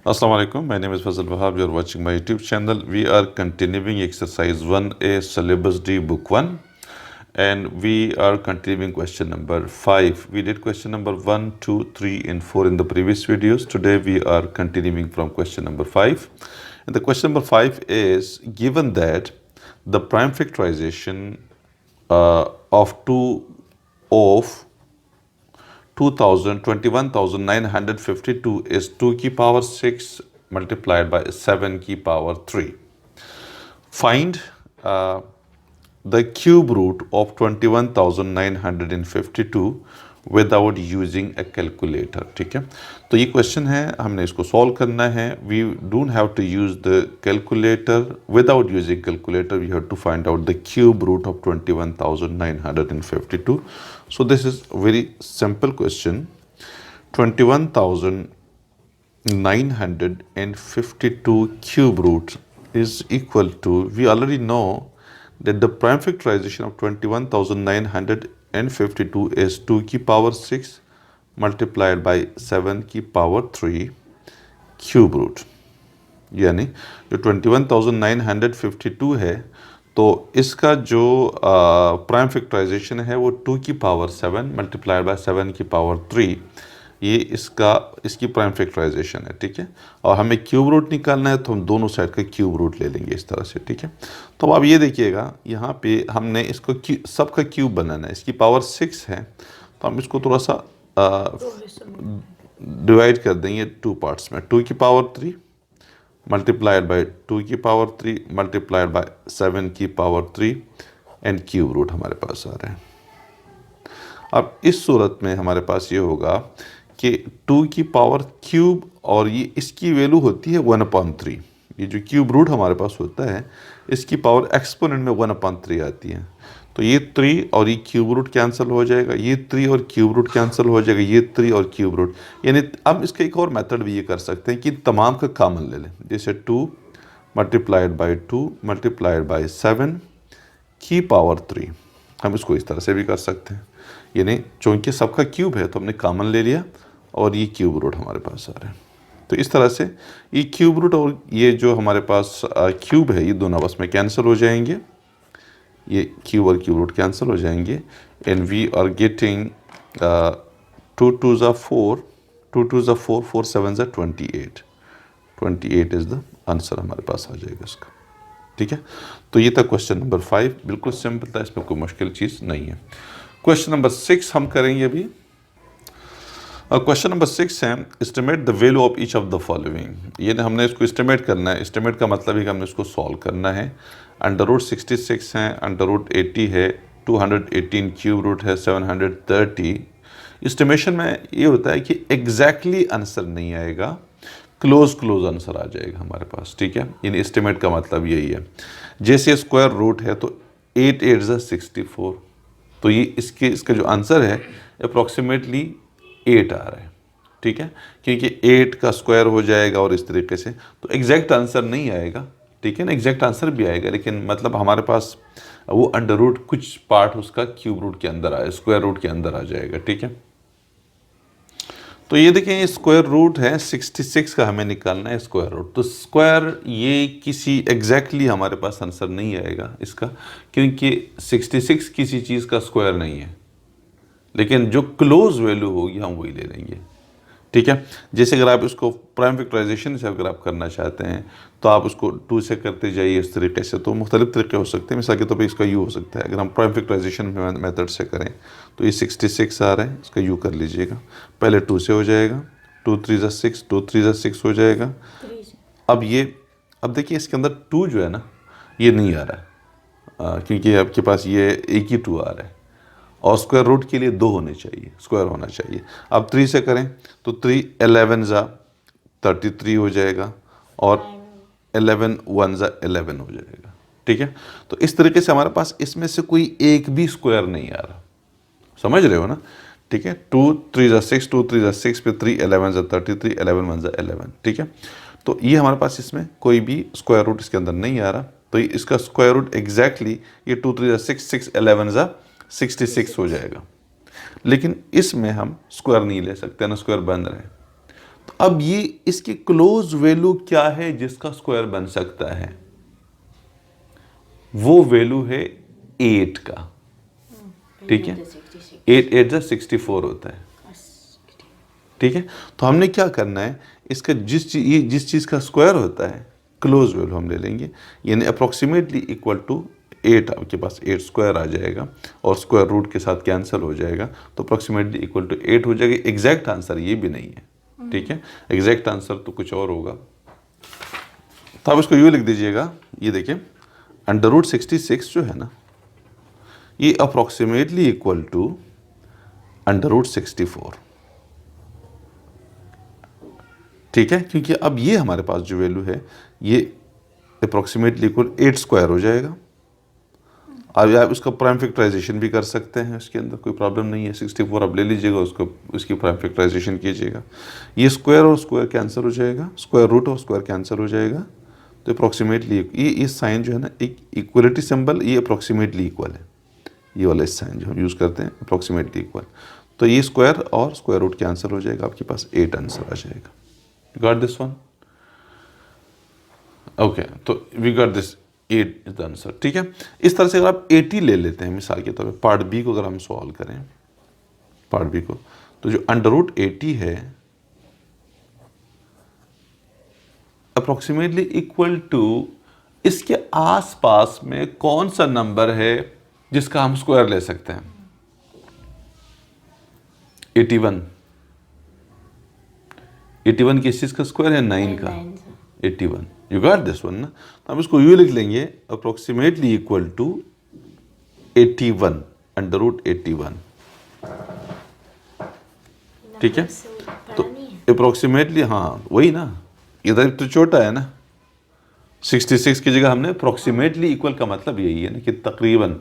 Assalamu alaikum. My name is Fazal Wahab. You are watching my YouTube channel. We are continuing exercise 1A syllabus D book 1 and we are continuing question number 5. We did question number 1, 2, 3 and 4 in the previous videos. Today we are continuing from question number 5. And the question number 5 is given that the prime factorization of 2 of 21,952 is 2 की power 6 multiplied by 7 की power 3. Find the cube root of 21,952 without using a calculator. ठीक है, तो ये question है, हमने इसको solve करना है. We don't have to use the calculator. Without using calculator, we have to find out the cube root of 21,952. So this is a very simple question. 21,952 cube root is equal to, we already know that the prime factorization of 21,952 is 2 की power 6 multiplied by 7 की power 3 cube root. यानी जो 21,952 है तो इसका जो prime factorisation है वो 2 की पावर 7 मल्टीप्लाइड बाय 7 की पावर 3, ये इसकी प्राइम फैक्टराइजेशन है. ठीक है, और हमें क्यूब रूट निकालना है तो हम दोनों साइड का क्यूब रूट ले लेंगे इस तरह से. ठीक है, तो अब ये देखिएगा यहाँ पे हमने इसको सबका क्यूब बनाना है. इसकी पावर 6 है तो हम इसको थोड़ा सा डिवाइड कर देंगे 2 पार्ट्स में. 2 की पावर 3 मल्टीप्लाइड बाय 2 की पावर 3 मल्टीप्लाइड बाय 7 की पावर 3 एंड क्यूब रूट हमारे पास आ रहे हैं. अब इस सूरत में हमारे पास ये होगा कि 2 की पावर क्यूब और ये इसकी वैल्यू होती है 1/3. ये जो क्यूब रूट हमारे पास होता है इसकी पावर एक्सपोनेंट में 1/3 आती है. तो ये 3 और ये क्यूब रूट कैंसिल हो जाएगा, ये 3 और क्यूब रूट कैंसिल हो जाएगा, ये 3 और क्यूब रूट. यानी अब इसका एक और मेथड भी ये कर सकते हैं कि तमाम का कॉमन ले लें. जैसे 2 मल्टीप्लाइड बाई 2 मल्टीप्लाइड बाई 7 की पावर 3, हम इसको इस तरह से भी कर सकते हैं. यानी चूँकि सबका क्यूब है तो हमने कॉमन ले लिया और ये क्यूब रूट हमारे पास आ रहे हैं. तो इस तरह से ये क्यूब रूट और ये जो हमारे पास क्यूब है ये दोनों आपस में कैंसिल हो जाएंगे. ये क्यूब और क्यूब रूट कैंसिल हो जाएंगे एंड वी आर गेटिंग 2 2 ज़ा 4, 2 2 ज़ा 4, 4 7 ज़ा 28. 28 इज़ द आंसर हमारे पास आ जाएगा इसका. ठीक है, तो ये था क्वेश्चन नंबर 5. बिल्कुल सिंपल था, इसमें कोई मुश्किल चीज़ नहीं है. क्वेश्चन नंबर 6 हम करेंगे अभी. क्वेश्चन नंबर 6 है estimate the value of each of the following. ये हमने इसको एस्टिमेट करना है. एस्टिमेट का मतलब है कि हमने इसको सॉल्व करना है. अंडर रूट 66 है, अंडर रूट 80 है, 218 क्यूब रूट है, 730. एस्टिमेशन में ये होता है कि एग्जैक्टली आंसर नहीं आएगा, क्लोज आंसर आ जाएगा हमारे पास. ठीक है, यानी एस्टिमेट का मतलब यही है. जैसे स्क्वायर रूट है तो 8 8 ज़ा 64, तो ये इसका जो आंसर है अप्रॉक्सीमेटली 8 आ रहा है. ठीक है, क्योंकि 8 का स्क्वायर हो जाएगा और इस तरीके से, तो एग्जैक्ट आंसर नहीं आएगा. ठीक है ना, एग्जैक्ट आंसर भी आएगा लेकिन मतलब हमारे पास वो अंडर रूट कुछ पार्ट उसका क्यूब रूट के अंदर आए, स्क्वायर रूट के अंदर आ जाएगा. ठीक है, तो ये देखें ये स्क्वायर रूट है 66 का, हमें निकालना है स्क्वायर रूट. तो स्क्वायर ये किसी एग्जैक्टली हमारे पास आंसर नहीं आएगा इसका, क्योंकि 66 किसी चीज़ का स्क्वायर नहीं है, लेकिन जो क्लोज वैल्यू होगी हम वही ले लेंगे. ठीक है, जैसे अगर आप इसको प्राइम फैक्टराइजेशन से अगर आप करना चाहते हैं तो आप उसको 2 से करते जाइए इस तरीके से. तो मुख्तलिफ तरीके हो सकते हैं. मिसाल के तौर पर इसका यू हो सकता है. अगर हम प्राइम फैक्टराइजेशन मेथड से करें तो ये 66 आ रहा है, इसका यू कर लीजिएगा. पहले 2 से हो जाएगा, 2 3 ज़ा 6, 2 3 ज़ा 6 हो जाएगा. अब देखिए इसके अंदर 2 जो है ना ये नहीं आ रहा है, क्योंकि आपके पास ये एक ही 2 आ रहा है और स्क्वायर रूट के लिए 2 होने चाहिए, स्क्वायर होना चाहिए. अब 3 से करें तो 3 11 ज़ा 33 हो जाएगा और 11 1 ज़ा 11 हो जाएगा. ठीक है, तो इस तरीके से हमारे पास इसमें से कोई एक भी स्क्वायर नहीं आ रहा. समझ रहे हो ना. ठीक है, 2 3 ज़ा 6, 2 3 ज़ा 6 पे 3 11 ज़ा 33, 11 1 ज़ा 11. ठीक है, तो ये हमारे पास इसमें कोई भी स्क्वायर रूट इसके अंदर नहीं आ रहा. तो इसका स्क्वायर रूट एग्जैक्टली ये 2 3 ज़ा 6, 6 11 ज़ा 66 हो जाएगा. लेकिन इसमें हम स्क्वायर नहीं ले सकते ना, स्क्वायर बन रहे हैं. तो अब ये इसकी क्लोज वैल्यू क्या है जिसका स्क्वायर बन सकता है? वो वैल्यू है 8 का, ठीक है। 8 8 जा 64 होता है, ठीक है। तो हमने क्या करना है, इसका जिस चीज़ का स्क्वायर होता है क्लोज वैल्यू हम ले लेंगे, यानी अप्रोक्सीमेटली इक्वल टू 8, आपके पास 8 स्क्वायर आ जाएगा और स्क्वायर रूट के साथ कैंसिल हो जाएगा, तो अप्रोक्सीमेटली इक्वल टू 8 हो जाएगा। एग्जैक्ट आंसर ये भी नहीं है, ठीक है, एग्जैक्ट आंसर तो कुछ और होगा। तो आप इसको यूँ लिख दीजिएगा, ये देखिए √66 जो है ना, ये अप्रोक्सीमेटली इक्वल टू √64, ठीक है, क्योंकि अब ये हमारे पास जो वैल्यू है ये अप्रोक्सीमेटली इक्वल 8 स्क्वायर हो जाएगा। अब आप उसका प्राइम फैक्टराइजेशन भी कर सकते हैं, उसके अंदर कोई प्रॉब्लम नहीं है। 64 आप ले लीजिएगा, उसको उसकी प्राइम फैक्टराइजेशन कीजिएगा, ये स्क्वायर और स्क्वायर कैंसिल हो जाएगा, स्क्वायर रूट और स्क्वायर कैंसिल हो जाएगा। तो अप्रोक्सीमेटली ये साइन जो है ना, एक इक्वलिटी सिंबल, ये अप्रोक्सीमेटली इक्वल है, ये वाला साइन जो हम यूज़ करते हैं अप्रोक्सीमेटली इक्वल। तो ये स्क्वायर और स्क्वायर रूट कैंसिल हो जाएगा, आपके पास 8 आंसर आ जाएगा। Got this one? ओके, तो we got this 8 is the answer, ठीक है। इस तरह से अगर आप 80 ले लेते हैं मिसाल के तौर पे, पार्ट बी को अगर हम सॉल्व करें, पार्ट बी को, तो जो √80 है अप्रोक्सीमेटली इक्वल टू, इसके आसपास में कौन सा नंबर है जिसका हम स्क्वायर ले सकते हैं? 81 81 किस चीज का स्क्वायर है? 9 का। 81, यू गॉट दिस वन ना। तो हम इसको यू लिख लेंगे, अप्रोक्सीमेटली इक्वल टू 81 √81, ठीक है। तो अप्रोक्सीमेटली, हाँ वही ना, इधर तो छोटा है ना, 66 की जगह हमने अप्रोक्सीमेटली इक्वल का मतलब यही है ना कि तकरीबन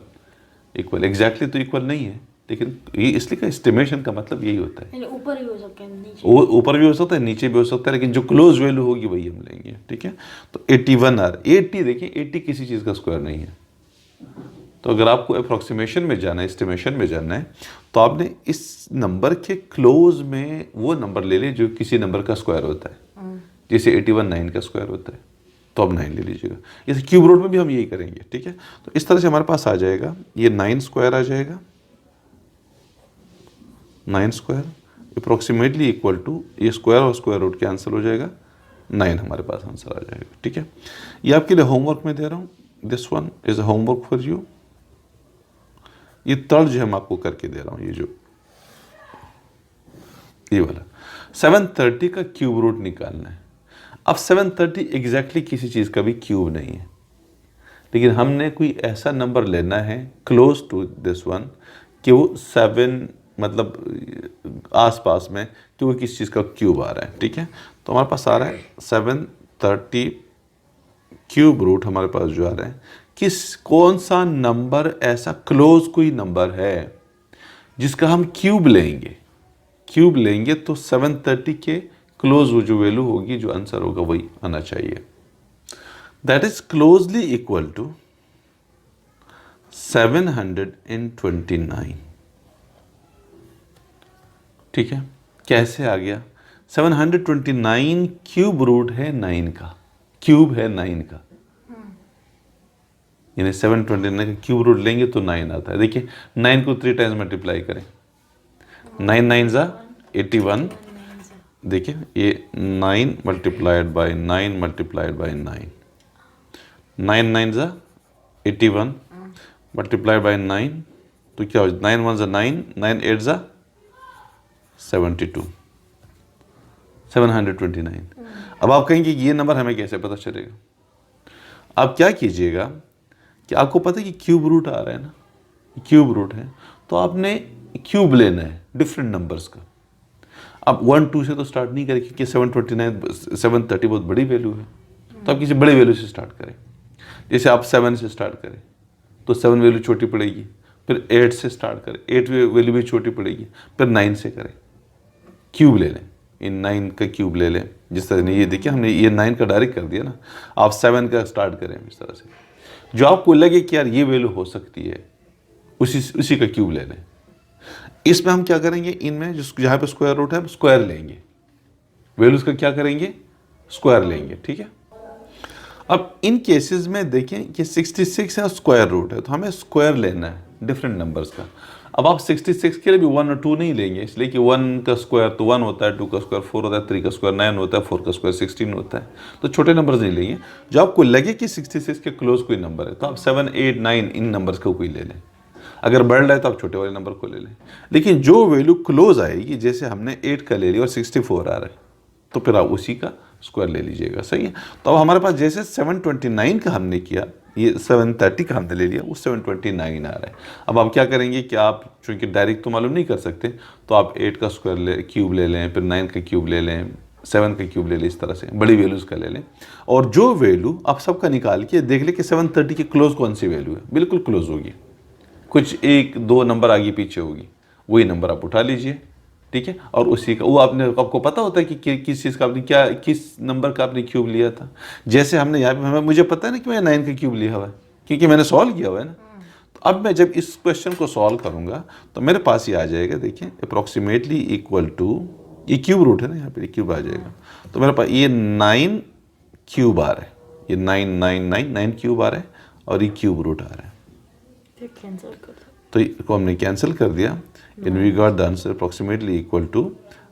इक्वल, एग्जैक्टली तो इक्वल नहीं है, लेकिन ये इसलिए का एस्टिमेशन का मतलब यही होता है। ऊपर भी हो सकता है, नीचे ऊपर भी हो सकता है, नीचे भी हो सकता है, लेकिन जो क्लोज वैल्यू होगी वही हम लेंगे, ठीक है। तो 81 आर 80, देखिए 80 किसी चीज़ का स्क्वायर नहीं है। तो अगर आपको अप्रोक्सीमेशन में जाना है, एस्टिमेशन में जाना है, तो आपने इस नंबर के क्लोज में वो नंबर ले लें जो किसी नंबर का स्क्वायर होता है। जैसे 81 9 का स्क्वायर होता है, तो आप 9 ले लीजिएगा। जैसे क्यूब रूट में भी हम यही करेंगे, ठीक है। तो इस तरह से हमारे पास आ जाएगा, ये 9 स्क्वायर आ जाएगा, 9 स्क्वायर अप्रोक्सीमेटली इक्वल टू, ये स्क्वायर और स्क्वायर रूट कैंसिल हो जाएगा, 9 हमारे पास आंसर आ जाएगा, ठीक है। ये आपके लिए होमवर्क में दे रहा हूँ, this one is a homework for you. ये तर्ज जो हम आपको करके दे रहा हूँ, ये वाला 730 का क्यूब रूट निकालना है। अब 730 एग्जैक्टली किसी चीज़ का भी क्यूब नहीं है, लेकिन हमने कोई ऐसा नंबर लेना है क्लोज टू दिस वन कि वो 7 मतलब आसपास में, कि वो किस चीज़ का क्यूब आ रहा है, ठीक है। तो हमारे पास आ रहा है 730 क्यूब रूट, हमारे पास जो आ रहा है, कौन सा नंबर ऐसा क्लोज कोई नंबर है जिसका हम क्यूब लेंगे, तो 730 के क्लोज वो जो वैल्यू होगी, जो आंसर होगा वही आना चाहिए। That is closely equal to 729, ठीक है। कैसे आ गया? 729 क्यूब रूट है 9 का, क्यूब है 9 का, यानी 729 का क्यूब रूट लेंगे तो 9 आता है। देखिए 9 को 3 टाइम्स मल्टीप्लाई करें, 9 9 जा 81, देखिए ये 9 मल्टीप्लाइड बाय 9 मल्टीप्लाइड बाय 9, 9 9 जा 81 मल्टीप्लाइड बाय 9, तो क्या हो जाए? 9 1 जा 9, 9 8 जा 72, 729। अब आप कहेंगे ये नंबर हमें कैसे पता चलेगा? आप क्या कीजिएगा कि आपको पता है कि क्यूब रूट आ रहा है ना, क्यूब रूट है, तो आपने क्यूब लेना है डिफरेंट नंबर्स का। आप 1 2 से तो स्टार्ट नहीं करें, क्योंकि 730 बहुत बड़ी वैल्यू है, तो आप किसी बड़े वैल्यू से स्टार्ट करें। जैसे आप 7 से स्टार्ट करें तो 7 वैल्यू छोटी पड़ेगी, फिर 8 से स्टार्ट करें, 8 वैल्यू भी छोटी पड़ेगी, फिर 9 से करें, क्यूब ले लें, इन 9 का क्यूब ले लें। जिस तरह ये देखिए हमने ये 9 का डायरेक्ट कर दिया ना, आप 7 का स्टार्ट करें इस तरह से, जो आपको लगे कि यार ये वैल्यू हो सकती है, उसी का क्यूब ले लें। इसमें हम क्या करेंगे, इनमें जो जहाँ पे स्क्वायर रूट है स्क्वायर लेंगे, वैल्यूज़ का क्या करेंगे, स्क्वायर लेंगे, ठीक है। अब इन केसेस में देखें कि 66 है और स्क्वायर रूट है, तो हमें स्क्वायर लेना है डिफरेंट नंबर्स का। अब आप 66 के लिए भी 1 और 2 नहीं लेंगे, इसलिए कि 1 का स्क्वायर तो 1 होता है, 2 का स्क्वायर 4 होता है, 3 का स्क्वायर 9 होता है, 4 का स्क्वायर 16 होता है, तो छोटे नंबर्स नहीं लेंगे। जो आपको लगे कि 66 के क्लोज कोई नंबर है तो आप 7, 8, 9 इन नंबर्स को कोई ले लें। अगर बढ़ रहा है तो आप छोटे वाले नंबर को ले लें, लेकिन जो वैल्यू क्लोज आएगी, जैसे हमने 8 का ले लिया और 64 आ रहा है, तो फिर आप उसी का स्क्वायर ले लीजिएगा, सही है। तो अब हमारे पास जैसे 729 का हमने किया, ये 730 का हमने ले लिया, वो 729 आ रहा है। अब आप क्या करेंगे कि आप चूँकि डायरेक्ट तो मालूम नहीं कर सकते, तो आप 8 का स्क्वायर क्यूब ले लें, फिर 9 का क्यूब ले लें, 7 का क्यूब ले लें, इस तरह से बड़ी वैल्यूज़ का ले लें। और जो वैल्यू आप सबका निकाल के देख लें कि 730 के क्लोज कौन सी वैल्यू है, बिल्कुल क्लोज होगी, कुछ 1-2 नंबर आगे पीछे होगी, वही नंबर आप उठा लीजिए, ठीक है। और उसी का वो आपको पता होता है कि किस चीज़ का आपने क्या, किस नंबर का आपने क्यूब लिया था। जैसे हमने यहाँ पे, मुझे पता है ना कि मैं 9 का क्यूब लिया हुआ है, क्योंकि मैंने सॉल्व किया हुआ है ना। तो अब मैं जब इस क्वेश्चन को सॉल्व करूँगा तो मेरे पास ये आ जाएगा, देखिए अप्रॉक्सीमेटली इक्वल टू, ये क्यूब रूट है ना, यहाँ पे क्यूब आ जाएगा, तो मेरे पास ये 9 क्यूब आ रहा है, ये 9 क्यूब आ रहा है, और ये क्यूब रूट आ रहा है, तो इसको हमने कैंसिल कर दिया। In we got the answer approximately equal to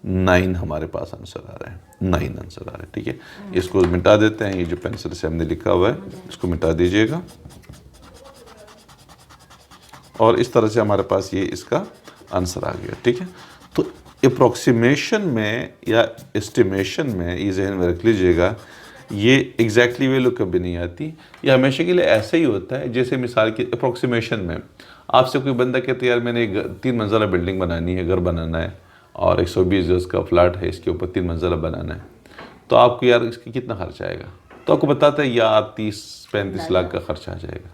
9, हमारे पास आंसर आ रहा है, 9 आंसर आ रहा है, ठीक है। इसको मिटा देते हैं, ये जो पेंसिल से हमने लिखा हुआ है इसको मिटा दीजिएगा, और इस तरह से हमारे पास ये इसका आंसर आ गया, ठीक है। तो अप्रॉक्सीमेशन में या एस्टिमेशन में ये जहन में रख लीजिएगा, ये एग्जैक्टली वैल्यू कभी नहीं आती, ये हमेशा के लिए ऐसा ही होता है। जैसे मिसाल की अप्रॉक्सीमेशन में आपसे कोई बंदा कहते यार मैंने एक 3 मंजिला बिल्डिंग बनानी है, घर बनाना है, और 120 गज का फ्लैट है, इसके ऊपर 3 मंजिला बनाना है, तो आपको यार इसका कितना खर्चा आएगा, तो आपको बताता है यार 30-35 लाख का खर्चा आ जाएगा।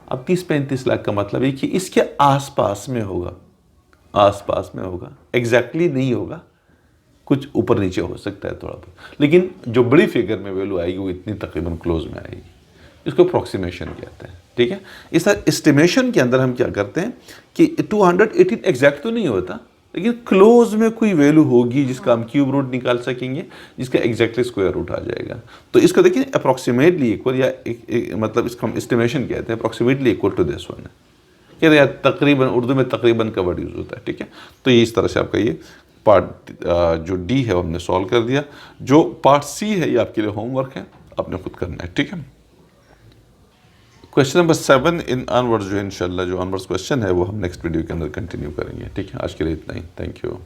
अब 30-35 लाख का मतलब है कि इसके आसपास में होगा, आसपास में होगा, एग्जैक्टली नहीं होगा, कुछ ऊपर नीचे हो सकता है थोड़ा बहुत, लेकिन जो बड़ी फिगर में वैल्यू आएगी वो इतनी तकरीबन क्लोज में आएगी, इसको अप्रॉक्सीमेशन कहते हैं, ठीक है। इस एस्टिमेशन के अंदर हम क्या करते हैं कि 218 एग्जैक्ट तो नहीं होता, लेकिन क्लोज में कोई वैल्यू होगी जिसका हम क्यूब रूट निकाल सकेंगे, जिसका एग्जैक्टली स्क्वायर रूट आ जाएगा। तो इसको देखिए अप्रॉक्सीमेटली इक्वल, या मतलब इसका हम एस्टिमेशन कहते हैं, approximately equal to this one है, कह रहे यार तकरीबन, उर्दू में तकरीबन का वर्ड यूज़ होता है, ठीक है। तो ये इस तरह से आपका ये पार्ट जो डी है वो हमने सॉल्व कर दिया। जो पार्ट सी है ये आपके लिए होमवर्क है, आपने खुद करना है, ठीक है। क्वेश्चन नंबर 7 इन ऑनवर्ड्स, जो इंशाल्लाह जो ऑनवर्ड्स क्वेश्चन है वो हम नेक्स्ट वीडियो के अंदर कंटिन्यू करेंगे, ठीक है। आज के लिए इतना ही, थैंक यू।